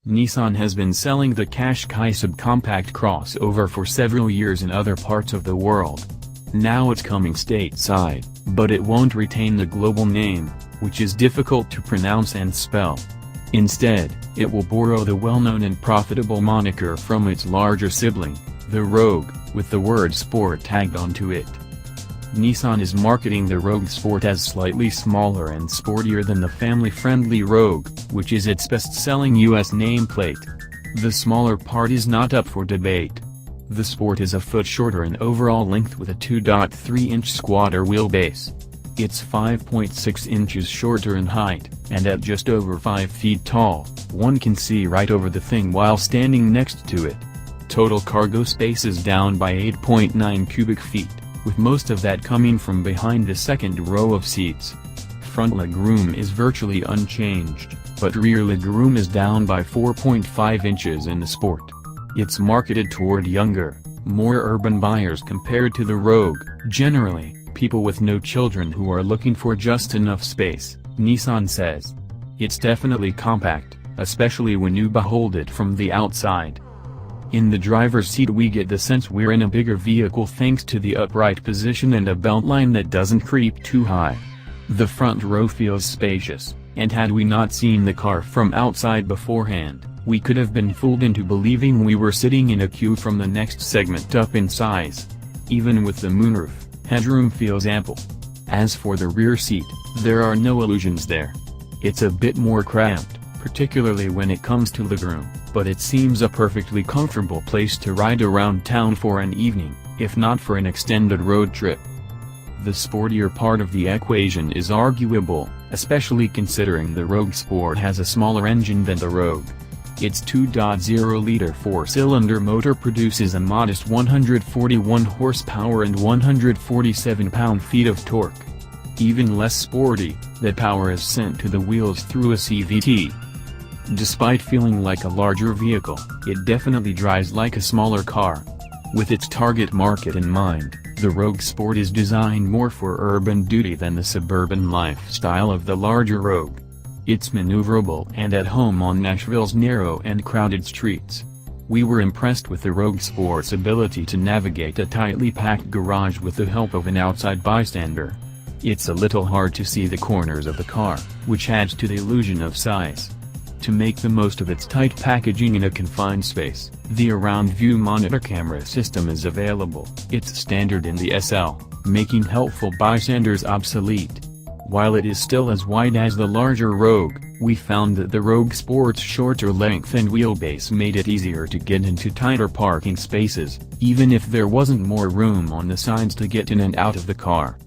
Nissan has been selling the Qashqai subcompact crossover for several years in other parts of the world. Now it's coming stateside, but it won't retain the global name, which is difficult to pronounce and spell. Instead, it will borrow the well-known and profitable moniker from its larger sibling, the Rogue, with the word Sport tagged onto it. Nissan is marketing the Rogue Sport as slightly smaller and sportier than the family-friendly Rogue, which is its best-selling US nameplate. The smaller part is not up for debate. The Sport is a foot shorter in overall length with a 2.3-inch squatter wheelbase. It's 5.6 inches shorter in height, and at just over 5 feet tall, one can see right over the thing while standing next to it. Total cargo space is down by 8.9 cubic feet, with most of that coming from behind the second row of seats. Front legroom is virtually unchanged, but rear legroom is down by 4.5 inches in the Sport. It's marketed toward younger, more urban buyers compared to the Rogue, generally, people with no children who are looking for just enough space, Nissan says. It's definitely compact, especially when you behold it from the outside. In the driver's seat we get the sense we're in a bigger vehicle thanks to the upright position and a beltline that doesn't creep too high. The front row feels spacious, and had we not seen the car from outside beforehand, we could have been fooled into believing we were sitting in a queue from the next segment up in size. Even with the moonroof, headroom feels ample. As for the rear seat, there are no illusions there. It's a bit more cramped, particularly when it comes to legroom, but it seems a perfectly comfortable place to ride around town for an evening, if not for an extended road trip. The sportier part of the equation is arguable, especially considering the Rogue Sport has a smaller engine than the Rogue. Its 2.0-liter four-cylinder motor produces a modest 141 horsepower and 147 pound-feet of torque. Even less sporty, that power is sent to the wheels through a CVT. Despite feeling like a larger vehicle, it definitely drives like a smaller car. With its target market in mind, the Rogue Sport is designed more for urban duty than the suburban lifestyle of the larger Rogue. It's maneuverable and at home on Nashville's narrow and crowded streets. We were impressed with the Rogue Sport's ability to navigate a tightly packed garage with the help of an outside bystander. It's a little hard to see the corners of the car, which adds to the illusion of size. To make the most of its tight packaging in a confined space, the around-view monitor camera system is available. It's standard in the SL, making helpful bystanders obsolete. While it is still as wide as the larger Rogue, we found that the Rogue Sport's shorter length and wheelbase made it easier to get into tighter parking spaces, even if there wasn't more room on the sides to get in and out of the car.